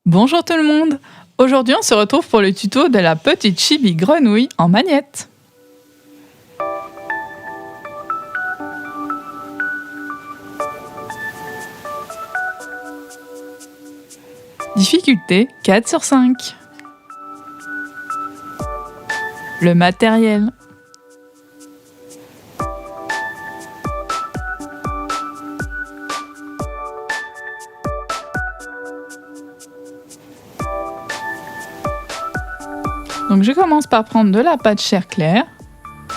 Bonjour tout le monde. Aujourd'hui on se retrouve pour le tuto de la petite chibi grenouille en magnette. Difficulté 4 sur 5. Le matériel. Donc je commence par prendre de la pâte chair claire.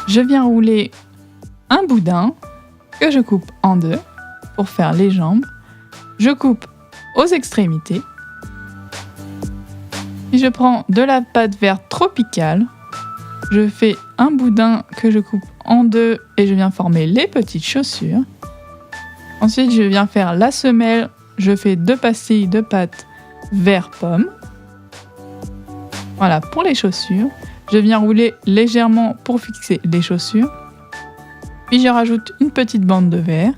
Je viens rouler un boudin que je coupe en deux pour faire les jambes. Je coupe aux extrémités. Puis je prends de la pâte verte tropicale. Je fais un boudin que je coupe en deux et je viens former les petites chaussures. Ensuite, je viens faire la semelle. Je fais 2 pastilles de pâte vert pomme. Voilà pour les chaussures. Je viens rouler légèrement pour fixer les chaussures. Puis je rajoute une petite bande de verre.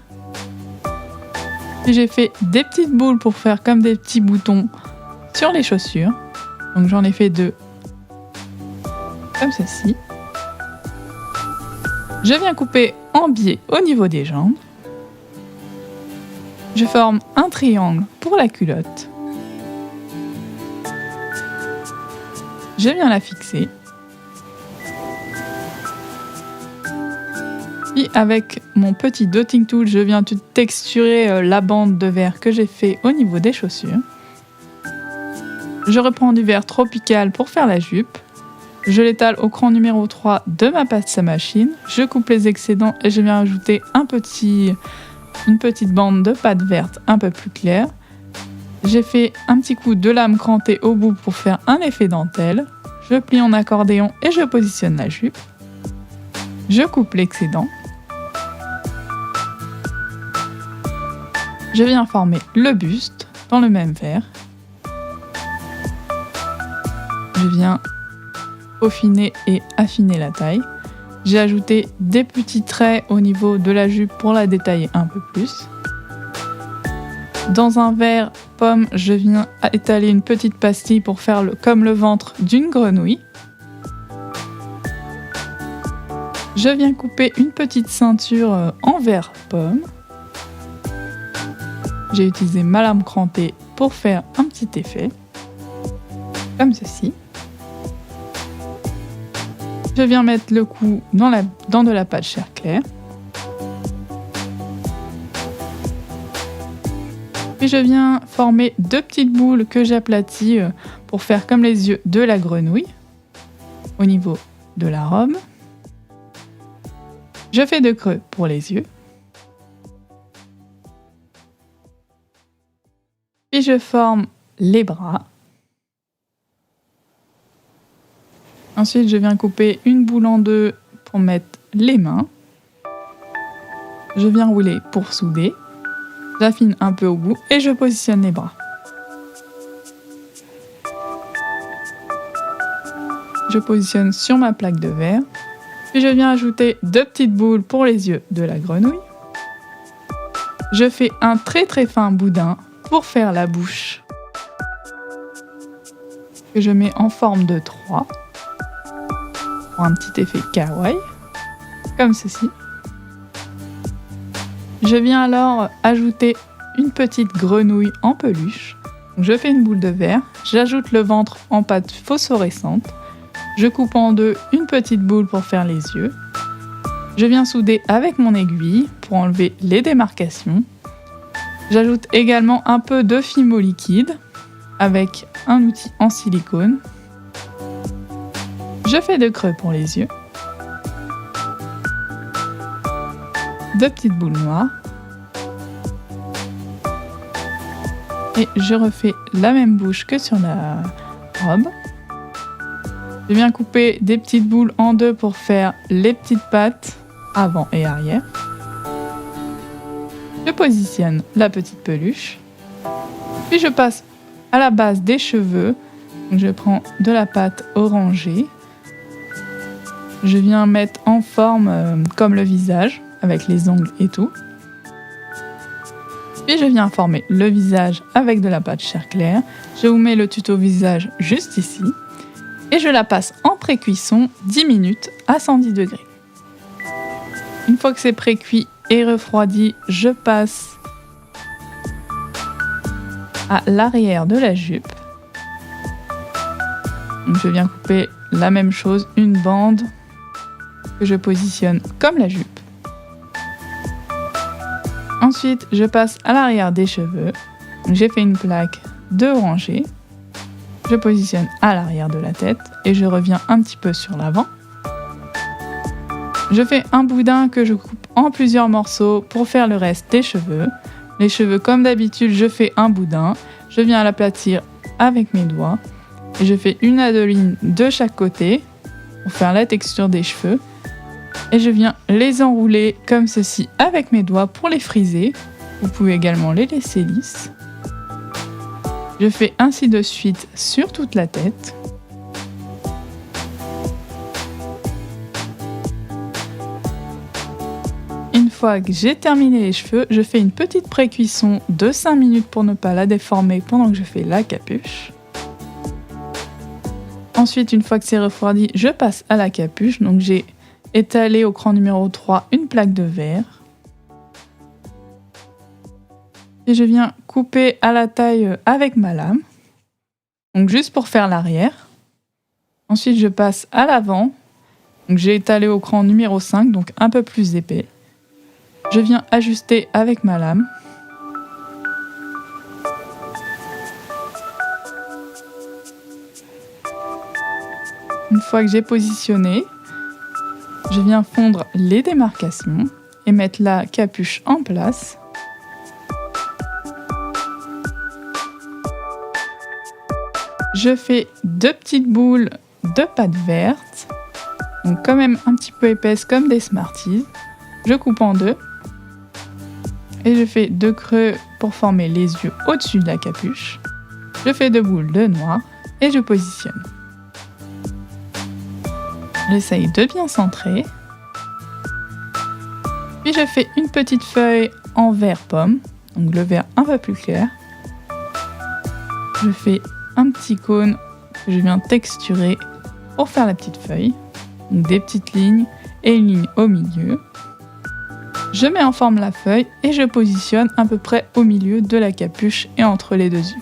Puis j'ai fait des petites boules pour faire comme des petits boutons sur les chaussures. Donc j'en ai fait 2 comme ceci. Je viens couper en biais au niveau des jambes. Je forme un triangle pour la culotte. Je viens la fixer. Puis avec mon petit dotting tool, je viens texturer la bande de verre que j'ai fait au niveau des chaussures. Je reprends du verre tropical pour faire la jupe. Je l'étale au cran numéro 3 de ma pâte à machine. Je coupe les excédents et je viens ajouter une petite bande de pâte verte un peu plus claire. J'ai fait un petit coup de lame crantée au bout pour faire un effet dentelle. Je plie en accordéon et je positionne la jupe. Je coupe l'excédent. Je viens former le buste dans le même verre. Je viens peaufiner et affiner la taille. J'ai ajouté des petits traits au niveau de la jupe pour la détailler un peu plus. Dans un verre pomme, je viens étaler une petite pastille pour faire comme le ventre d'une grenouille. Je viens couper une petite ceinture en verre pomme. J'ai utilisé ma lame crantée pour faire un petit effet, comme ceci. Je viens mettre le cou dans de la pâte chair claire. Puis je viens former 2 petites boules que j'aplatis pour faire comme les yeux de la grenouille au niveau de la robe. Je fais 2 creux pour les yeux. Puis je forme les bras. Ensuite, je viens couper une boule en 2 pour mettre les mains. Je viens rouler pour souder. J'affine un peu au bout et je positionne les bras. Je positionne sur ma plaque de verre. Puis je viens ajouter 2 petites boules pour les yeux de la grenouille. Je fais un très fin boudin pour faire la bouche, que je mets en forme de 3 pour un petit effet kawaii, comme ceci. Je viens alors ajouter une petite grenouille en peluche. Donc je fais une boule de verre, j'ajoute le ventre en pâte phosphorescente, je coupe en 2 une petite boule pour faire les yeux. Je viens souder avec mon aiguille pour enlever les démarcations. J'ajoute également un peu de fimo liquide avec un outil en silicone. Je fais 2 creux pour les yeux. 2 petites boules noires. Et je refais la même bouche que sur la robe. Je viens couper des petites boules en 2 pour faire les petites pattes avant et arrière. Je positionne la petite peluche. Puis je passe à la base des cheveux. Donc je prends de la pâte orangée. Je viens mettre en forme comme le visage, avec les ongles et tout. Puis je viens former le visage avec de la pâte chair claire. Je vous mets le tuto visage juste ici. Et je la passe en pré-cuisson 10 minutes à 110 degrés. Une fois que c'est pré-cuit et refroidi, je passe à l'arrière de la jupe. Donc je viens couper la même chose, une bande que je positionne comme la jupe. Ensuite, je passe à l'arrière des cheveux. J'ai fait une plaque de rangée. Je positionne à l'arrière de la tête et je reviens un petit peu sur l'avant. Je fais un boudin que je coupe en plusieurs morceaux pour faire le reste des cheveux. Les cheveux, comme d'habitude, je fais un boudin. Je viens l'aplatir avec mes doigts et je fais une à deux lignes de chaque côté pour faire la texture des cheveux. Et je viens les enrouler comme ceci avec mes doigts pour les friser. Vous pouvez également les laisser lisses. Je fais ainsi de suite sur toute la tête. Une fois que j'ai terminé les cheveux, je fais une petite pré-cuisson de 5 minutes pour ne pas la déformer pendant que je fais la capuche. Ensuite, une fois que c'est refroidi, je passe à la capuche. Donc j'ai étalé au cran numéro 3 une plaque de verre. Et je viens couper à la taille avec ma lame. Donc juste pour faire l'arrière. Ensuite, je passe à l'avant. Donc j'ai étalé au cran numéro 5, donc un peu plus épais. Je viens ajuster avec ma lame. Une fois que j'ai positionné, je viens fondre les démarcations et mettre la capuche en place. Je fais 2 petites boules de pâte verte, donc quand même un petit peu épaisse comme des Smarties. Je coupe en deux et je fais 2 creux pour former les yeux au-dessus de la capuche. Je fais 2 boules de noir et je positionne. J'essaye de bien centrer. Puis je fais une petite feuille en vert pomme, donc le vert un peu plus clair. Je fais un petit cône que je viens texturer pour faire la petite feuille. Donc des petites lignes et une ligne au milieu. Je mets en forme la feuille et je positionne à peu près au milieu de la capuche et entre les 2 yeux.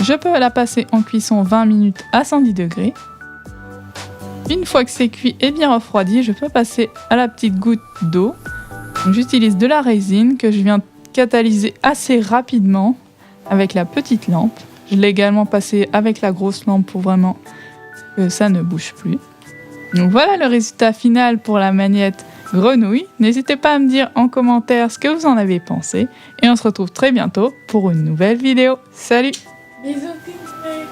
Je peux la passer en cuisson 20 minutes à 110 degrés. Une fois que c'est cuit et bien refroidi, je peux passer à la petite goutte d'eau. J'utilise de la résine que je viens catalyser assez rapidement avec la petite lampe. Je l'ai également passé avec la grosse lampe pour vraiment que ça ne bouge plus. Donc voilà le résultat final pour la magnette grenouille. N'hésitez pas à me dire en commentaire ce que vous en avez pensé. Et on se retrouve très bientôt pour une nouvelle vidéo. Salut! Bisous, Kingsley.